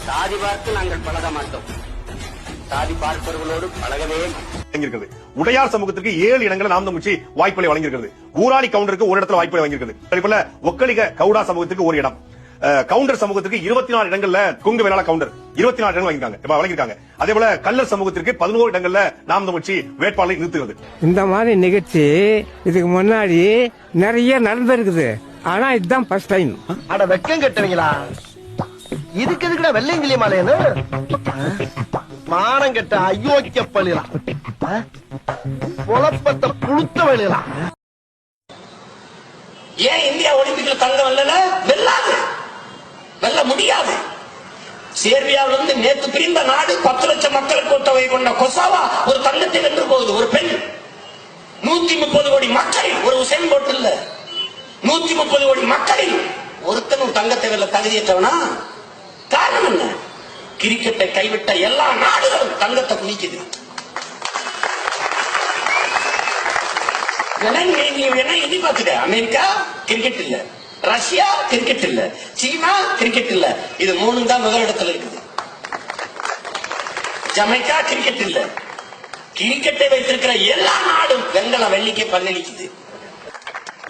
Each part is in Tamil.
சாதி பார்த்து நாங்கள் பழக மாட்டோம், சாதி பார்ப்பவர்களோடு பழகவே இருக்கிறது. உடையார் சமூகத்திற்கு 7 இடங்களில் நாம் தமிழ்ச்சி வாய்ப்புகளை வழங்கியிருக்கிறது. ஊராளி கவுண்டருக்கு ஒரு இடத்துல வாய்ப்புகளை வழங்கியிருக்கிறது. அதேபோல ஒக்கலிக கவுடா சமூகத்துக்கு ஒரு இடம், கவுண்டர் சமூகத்திற்கு 24 இடங்கள்ல கொங்கு வேளாள கவுண்டர் 24 இடங்கள் வழங்கியிருக்காங்க. அதே போல கல்லர் சமூகத்திற்கு 11 இடங்கள்ல நாம் தமிழ்ச்சி வேட்பாளரை நிறுத்துகிறது. இந்த மாதிரி நிகழ்ச்சி இதுக்கு முன்னாடி நிறைய நடந்திருக்குது. ஆனா இதுதான் ஃபர்ஸ்ட் டைம். அட வெக்கம் கட்டுவீங்களா? இதுக்கு எதுக்குடா வெள்ளையங்கிலி மாலையன்னு மானம் கட்ட அயோக்கிய பள்ளிலாம் குழப்பத்தை புழுத்த வழியலாம். ஏன் இந்தியா ஒலிம்பிக்ல தங்கம் வெல்லாது, வெல்ல முடியாது. சேர்பியாவில இருந்து நேற்று பிரிந்த நாடு 10 லட்சம் மக்களுக்கு தொகை கொண்ட கொசாவா ஒரு தங்கத்தை வென்று போகுது. ஒரு பெண் 130 கோடி மக்களில் ஒரு உசைன் போல்ட் இல்ல, 130 கோடி மக்களில் ஒருத்தனும் தங்கத்தை வெல்ல தகுதியற்றவனா? காரணம் என்ன? கிரிக்கெட்டை கைவிட்ட எல்லா நாடுகளும் தங்கத்தை குளிக்குது. அமெரிக்கா கிரிக்கெட் இல்ல, ரஷ்யா கிரிக்கெட் இல்ல, சீனா கிரிக்கெட் இல்ல, இது 3 தான் முதலிடத்தில் இருக்குது. ஜமைக்கா கிரிக்கெட் இல்ல. கிரிக்கெட்டை வைத்திருக்கிற எல்லா நாடும் வெங்கல வெள்ளிக்கு பங்களிக்குது.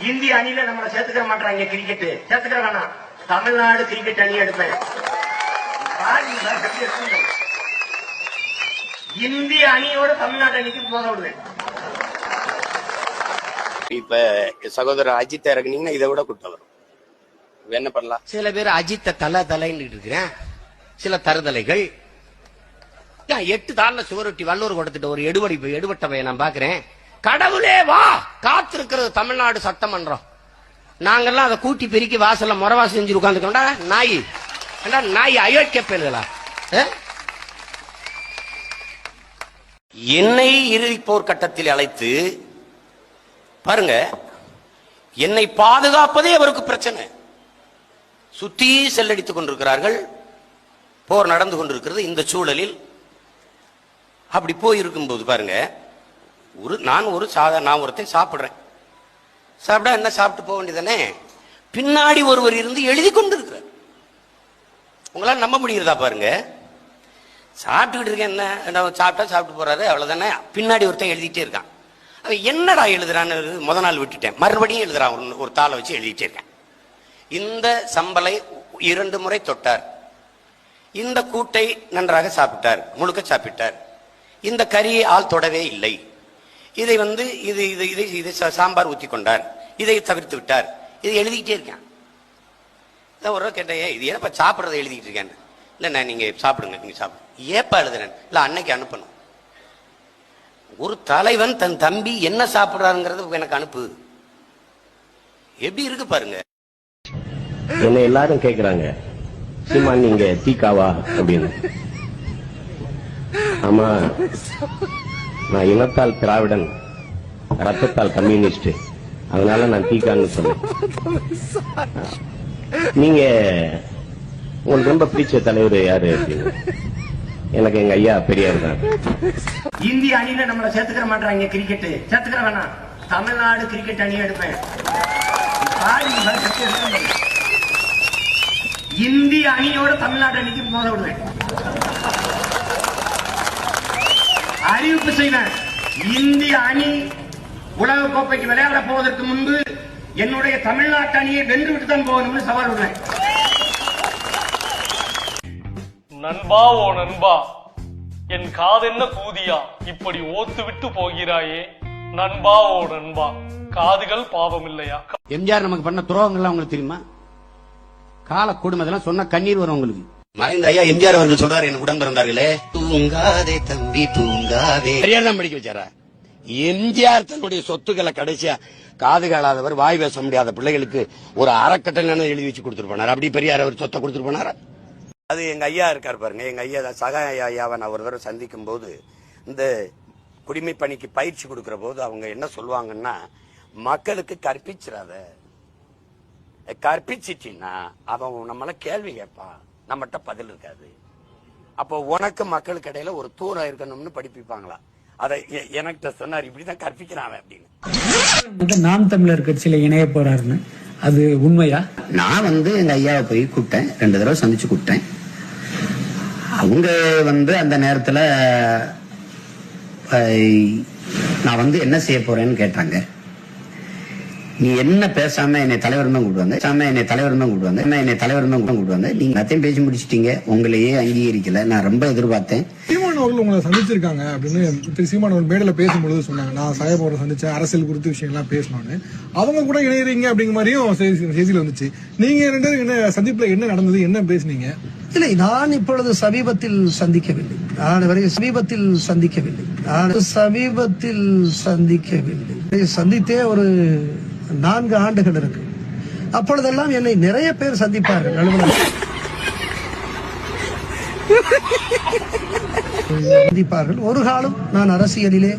இந்திய அணியில நம்மளை சேர்த்துக்க மாட்டாங்க. கிரிக்கெட் சேர்த்துக்கிற வேணாம், தமிழ்நாடு கிரிக்கெட் அணி எடுப்பேன். இந்திய அணியோட தமிழ்நாடு அணிக்கு போக விடுவேன். இப்ப சகோதரர் அஜித் இறங்குனீங்கன்னா இதை விட குற்றம் வரும். என்ன பண்ணலாம்? சில பேர் அஜித்த தலைன்னு இருக்கிறேன், சில தருதலைகள் 8 தாள்ல சுவரொட்டி வல்லூர் கொடுத்துட்டு ஒரு எடுபட்ட பையன் நான் பாக்குறேன். கடவுளே வா காத்திருக்கிறது தமிழ்நாடு சட்டமன்றம். நாங்கெல்லாம் அதை கூட்டி பெருக்கி வாசல்ல முறவாசி செஞ்சு உட்காந்துக்கோண்டா நாய் நாய் அயோக்கிய பேர்களா. என்னை இறுதி போர்க்கட்டத்தில் அழைத்து பாருங்க, என்னை பாதுகாப்பதே அவருக்கு பிரச்சனை. சுத்தி செல்லடித்துக் கொண்டிருக்கிறார்கள், போர் நடந்து கொண்டிருக்கிறது. இந்த சூழலில் அப்படி போயிருக்கும் போது பாருங்க, நான் ஒருத்தன் சாப்பிடுறேன். சாப்பிட்டா என்ன சாப்பிட்டு போக வேண்டியதானே? பின்னாடி ஒருவர் இருந்து எழுதி கொண்டிருக்கிறார். உங்களால நம்ப முடிகிறதா? பாருங்க, சாப்பிட்டுக்கிட்டு இருக்கேன், என்ன சாப்பிட்டா சாப்பிட்டு போறாரு, அவ்வளவுதானே. பின்னாடி ஒருத்தன் எழுதிட்டே இருக்கான். அவன் என்னடா எழுதுறான்னு முத நாள் விட்டுட்டேன், மறுபடியும் எழுதுறான். ஒரு தாளை வச்சு எழுதிட்டே இருக்கேன். இந்த சம்பளை 2 முறை தொட்டார், இந்த கூட்டை நன்றாக சாப்பிட்டார், முழுக்க சாப்பிட்டார், இந்த கறியை ஆள் தொடவே இல்லை, இதை இது சாம்பார் ஊத்தி கொண்டார், இதை தவிர்த்து விட்டார், இதை எழுதிக்கிட்டே இருக்கேன். ஒரு கேட்டேன், இது ஏப்பா சாப்பிட்றதை எழுதிக்கிட்டு இருக்கேன். இல்லை நான் நீங்க சாப்பிடுங்க, நீங்க சாப்பிடுங்க. ஏப்பா எழுதுறேன்? இல்லை அன்னைக்கு அனுப்பணும். ஒரு தலைவன் தன் தம்பி என்ன சாப்பிடுறாருங்கிறது எனக்கு அனுப்பு. எப்படி இருக்கு பாருங்க. என்ன எல்லாரும் கேக்குறாங்க, சீமான் நீங்க தீக்காவா அப்படின்னு. ஆமா, நான் இனத்தால் திராவிடன், ரத்தத்தால் கம்யூனிஸ்ட், அதனால நான் தீக்கான்னு சொன்னேன். நீங்க உங்களுக்கு ரொம்ப பிடிச்ச தலைவர் யாரு அப்படின்னு. எனக்கு எங்க ஐயா பெரியார் தான். இந்திய அணியில நம்மளை சேர்த்துக்கிற மாட்டாங்க. கிரிக்கெட் சேர்த்துக்கிற வேணாம், தமிழ்நாடு கிரிக்கெட் அணி எடுப்பேன். இந்திய அணியோட தமிழ்நாடு அணிக்கு மோத விடுவேன். அறிவிப்பு செய்வேன், இந்திய அணி உலக கோப்பைக்கு விளையாட போவதற்கு முன்பு என்னுடைய தமிழ்நாட்டு அணியை வென்று விட்டு தான் போகணும்னு சவால் விடுவேன். நண்பா ஓ நண்பா, என் காதென்ன கூதியா இப்படி ஓத்து விட்டு போகிறாயே. நண்பா ஓ நண்பா, காதுகள் பாவம் இல்லையா? எம்ஜிஆர் நமக்கு பண்ண துரோகங்கள்லாம் உங்களுக்கு தெரியுமா? கால கொடுமை அதெல்லாம் சொன்னா கண்ணீர் வரும் உங்களுக்கு. மறைந்த ஐயா எம்ஜிஆர் அவர்கள் சொல்றாரு, என் உடன் பிறந்தார்களே, தூங்காதே தம்பி தூங்காதே. பெரியார் தான் படிக்க வச்சாரா? எம்ஜிஆர் தன்னுடைய சொத்துக்களை கடைசியா காது கேளாதவர், வாய் பேச முடியாத பிள்ளைகளுக்கு ஒரு அறக்கட்டளை எழுதி வச்சு கொடுத்துட்டு போனார். அப்படி பெரியார் அவர் சொத்தை கொடுத்துட்டு போனாரா? அது எங்க ஐயா இருக்கார் பாருங்க, எங்க ஐயா சகா ஐயாவை நான் ஒரு தடவை சந்திக்கும் போது, இந்த குடிமை பணிக்கு பயிற்சி கொடுக்கிற போது அவங்க என்ன சொல்லுவாங்கன்னா, மக்களுக்கு கற்பிச்சிடாத, கற்பிச்சிட்டீங்கன்னா அவன் நம்மள கேள்வி கேட்பான், நம்மகிட்ட பதில் இருக்காது. அப்போ உனக்கு மக்களுக்கு இடையில ஒரு தூரம் இருக்கணும்னு படிப்பிப்பாங்களா? அதை எனக்கு சொன்னார், இப்படிதான் கற்பிக்கிறான் அப்படின்னு. நாம் தமிழர் கட்சியில இணைய போறாருன்னு அது உண்மையா? நான் எங்க ஐயாவை போய் கூப்பிட்டேன், 2 தடவை சந்திச்சு கூப்பிட்டேன். அவங்க அந்த நேரத்துல நான் என்ன செய்ய போறேன்னு கேட்டாங்க. நீ என்ன பேசாம என்னை தலைவர் தான் கூடுவாங்க. நீங்க அத்தையும் பேசி முடிச்சிட்டீங்க, உங்களையே அங்கீகரிக்கல. நான் ரொம்ப எதிர்பார்த்தேன். சீமான் அவர்கள் உங்களை சந்திச்சிருக்காங்க அப்படின்னு திரு சீமான் அவர்கள் மேடையில பேசும்பொழுது சொன்னாங்க. நான் சாயபவரை சந்திச்சேன், அரசியல் குறித்த விஷயம் எல்லாம் பேசணும்னு. அவங்க கூட இணையறீங்க அப்படிங்கிற மாதிரியும் செய்தியில வந்துச்சு. நீங்க 2 பேரும் என்ன சந்திப்புல என்ன நடந்தது, என்ன பேசுனீங்க? இல்லை, நான் இப்பொழுது சமீபத்தில் சந்திக்கவில்லை. சந்தித்தே ஒரு 4 ஆண்டுகள் இருக்கு. அப்பொழுதெல்லாம் என்னை நிறைய பேர் சந்திப்பார்கள். ஒரு காலம் நான் அரசியலிலே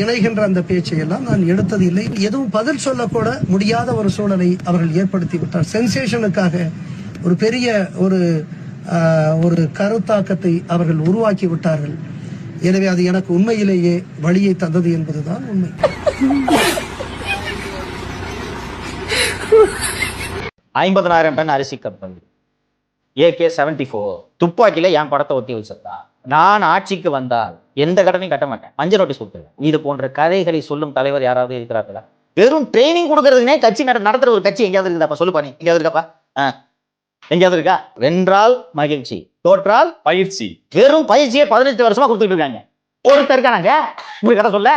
இணைகின்ற அந்த பேச்சை எல்லாம் நான் எடுத்தது இல்லை. எதுவும் பதில் சொல்லக்கூட முடியாத ஒரு சூழலை அவர்கள் ஏற்படுத்தி விட்டார். சென்சேஷனுக்காக ஒரு பெரிய ஒரு கருத்தாக்கத்தை அவர்கள் உருவாக்கி விட்டார்கள். எனவே அது எனக்கு உண்மையிலேயே வழியை தந்தது என்பதுதான் உண்மை. $50,000 டன் அரிசி கப்பல், AK-74 துப்பாக்கியில என் படத்தை ஒத்தி வச்சிருந்தா, நான் ஆட்சிக்கு வந்தால் எந்த கடனையும் கட்ட மாட்டேன், மஞ்சள் நோட்டீஸ் கொடுத்துருவேன். இது போன்ற கதைகளை சொல்லும் தலைவர் யாராவது இருக்கிறார்களா? வெறும் ட்ரைனிங் கொடுக்கறதுனே கட்சி நடத்துற ஒரு கட்சி எங்கேயாவது இருக்குதாப்பா? சொல்லுப்பா, நீ எங்கேயாவது இருக்காப்பா? எங்கேயாவது இருக்கா? வென்றால் மகிழ்ச்சி, தோற்றால் பயிற்சி. வெறும் பயிற்சியை 18 வருஷமா கொடுத்துட்டு இருக்காங்க. ஒருத்தர் இருக்கானாங்க உங்களுக்கு கதை சொல்ல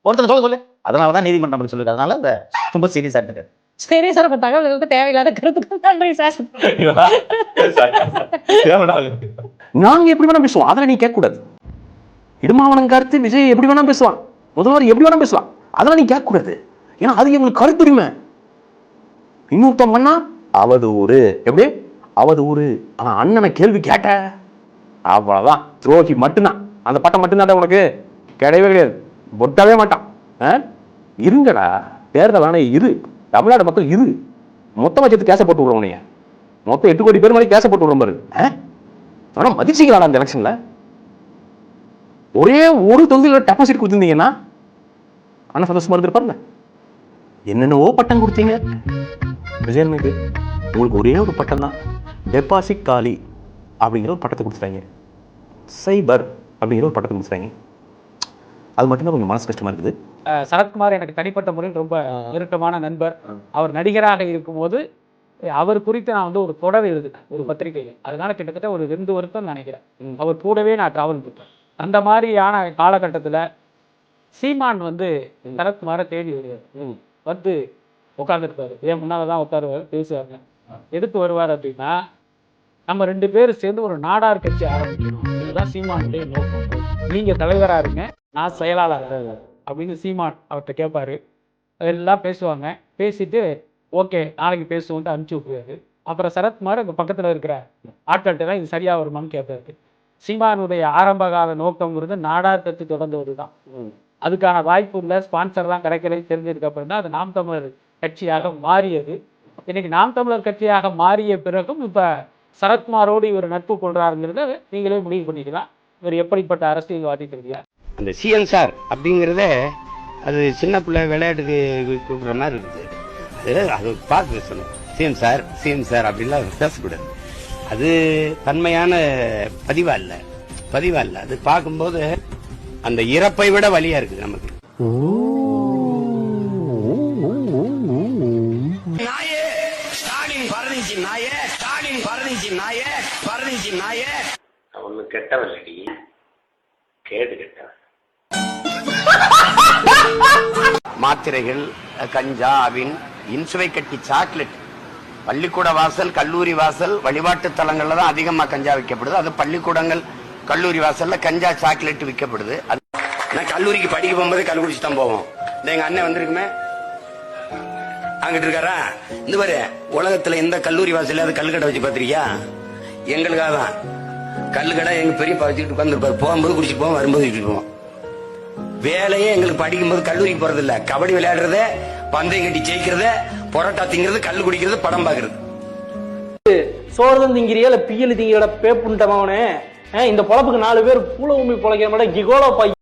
ஒருத்தர் சொல்லு. அதனாலதான் நீதிமன்றம் சொல்லுது. அதனால இந்த ரொம்ப சீரியஸா இருக்கு. சரி சார், அப்ப தகவல்களுக்கு தேவையில்லாத கருத்துக்கள் நன்றி சார். நாங்க எப்படி வேணா பேசுவோம், அதெல்லாம் நீ கேட்க கூடாது. இடுமாவனம் கருத்து விஜய் எப்படி வேணா பேசுவான், முதல்வர் எப்படி வேணா பேசுவான், அதெல்லாம் நீ கேட்க கூடாது. ஏன்னா அது எங்களுக்கு கருத்துரிமை. இன்னொருத்தம் பண்ணா அவதூறு, எப்படி அவதூறு. ஆனா அண்ணனை கேள்வி கேட்ட அவ்வளவுதான், துரோகி மட்டும்தான். அந்த பட்டம் மட்டும்தான் உனக்கு, கிடையவே கிடையாது, பொட்டவே மாட்டான். இருங்கடா, தேர்தல் வேணா இரு, தமிழ்நாடு மக்கள் இரு, மொத்தமா சேர்த்து கேச போட்டு விடுறோம். நீங்க மொத்தம் 8 கோடி பேர் மாதிரி கேச போட்டு விடுறோம் பாரு. ஆனா மதிச்சிக்கலாம் அந்த எலெக்ஷன்ல. ஒரே ஒரு தொகுதியில் டெபாசிட் கொடுத்துருந்தீங்கன்னா ஆனா சந்தோஷமா இருந்திருப்பாருல்ல. என்னென்னவோ பட்டம் கொடுத்தீங்க விஜயனுக்கு. உங்களுக்கு ஒரே ஒரு பட்டம் தான், டெபாசிட் காலி அப்படிங்கிற ஒரு பட்டத்தை கொடுத்துட்டாங்க, சைபர் அப்படிங்கிற ஒரு பட்டத்தை கொடுத்துட்டாங்க. அது மட்டும்தான் கொஞ்சம் மனசு கஷ்டமா இருக்குது. சரத்குமார் எனக்கு தனிப்பட்ட முறையில் ரொம்ப நெருக்கமான நண்பர். அவர் நடிகராக இருக்கும்போது அவர் குறித்து நான் ஒரு தொடர் எழுதுனேன் ஒரு பத்திரிகையில். அதனால கிட்டத்தட்ட ஒரு 2 வருஷம் நினைக்கிறேன் அவர் கூடவே நான் டிராவல் பண்ணுறேன். அந்த மாதிரியான காலகட்டத்தில் சீமான் சரத்குமாரை தேடி வந்து உட்காந்துருப்பாரு. ஏன் முன்னால்தான் உட்காருவார், பேசுவாங்க. எதுக்கு வருவார் அப்படின்னா, நம்ம 2 பேரும் சேர்ந்து ஒரு நாடார் கட்சி ஆரம்பிக்கணும், இதுதான் சீமானுடைய நோக்கம். நீங்க தலைவராக இருங்க, நான் செயலாளர் அப்படின்னு சீமான் அவர்கிட்ட கேட்பாரு. எல்லாம் பேசுவாங்க. பேசிட்டு ஓகே நாளைக்கு பேசுவோன்ட்டு அனுப்பிச்சி விட்டுருவாரு. அப்புறம் சரத்குமார் அங்கே பக்கத்தில் இருக்கிற ஆட்கள்கிட்ட இது சரியா வருமானு கேட்பாரு. சீமானுடைய ஆரம்ப கால நோக்கங்கிறது நாடார் கட்சி தொடர்ந்தது தான். அதுக்கான வாய்ப்பு இல்லை, ஸ்பான்சர்லாம் கிடைக்கலன்னு தெரிஞ்சதுக்கு அப்புறம் தான் அது நாம் தமிழர் கட்சியாக மாறியது. இன்னைக்கு நாம் தமிழர் கட்சியாக மாறிய பிறகும் இப்போ சரத்குமாரோடு இவர் நட்பு கொள்றாருங்கிறத நீங்களே முடிவு பண்ணிக்கலாம். இவர் எப்படிப்பட்ட அரசியல்வாதி தெரியா. அந்த சிஎன்சார் அப்படிங்கிறத அது சின்ன பிள்ளை விளையாட்டுக்கு கூப்பிட்ற மாதிரி இருக்குது. அது பார்த்து பேசணும். சிஎம் சார் அப்படின்லாம் பேசக்கூடாது. அது தன்மையான பதிவா இல்லை. அது பார்க்கும்போது அந்த இறப்பை விட வலியா இருக்குது நமக்கு. நாயே ஸ்டாலின் பரணிச்சி நாயே, ஸ்டாலின் பரணிச்சி நாயே, பரணிச்சி நாயே. ஒண்ணு கெட்டவல்லடி, கேடு கெட்டவன். மாத்திரைகள், கஞ்சா, அவின், இன்சுவை கட்டி சாக்லேட், பள்ளிக்கூட வாசல், கல்லூரி வாசல், வழிபாட்டு தலங்கள்ல தான் அதிகமா கஞ்சா விற்கப்படுது. அது பள்ளிக்கூடங்கள், கல்லூரி வாசல்ல கஞ்சா சாக்லேட் விற்கப்படுது. நான் கல்லூரிக்கு படிக்க போகும்போது கல் குடிச்சு தான் போவோம். எங்க அண்ணன் வந்திருக்குமே அங்கிட்டு இருக்காரா, இந்த பாரு உலகத்துல எந்த கல்லூரி வாசல்ல அது கல்கடை வச்சு பாத்திருக்கியா? எங்களுக்காக தான் கல்லுக்கடை. எங்க பெரியப்பா வச்சுக்கிட்டு உட்காந்துருப்பாரு. போகும்போது குடிச்சிட்டு போவோம், வரும்போது வச்சுட்டு போவோம். வேலையே எங்களுக்கு படிக்கும்போது கல்லூரிக்கு போறது இல்ல, கபடி விளையாடுறது, பந்தயம் கட்டி ஜெயிக்கிறது, பொரோட்டா திங்கிறது, கல்லு குடிக்கிறது, படம் பாக்குறது. சோறுதான் திங்கிறியா இல்ல பியல் திங்கிற பேப்புண்டமாவனே. இந்த பொழப்புக்கு 4 பேர் பூல உண்மை பொழைக்கிற மாட்டேன் கிகோலோ பை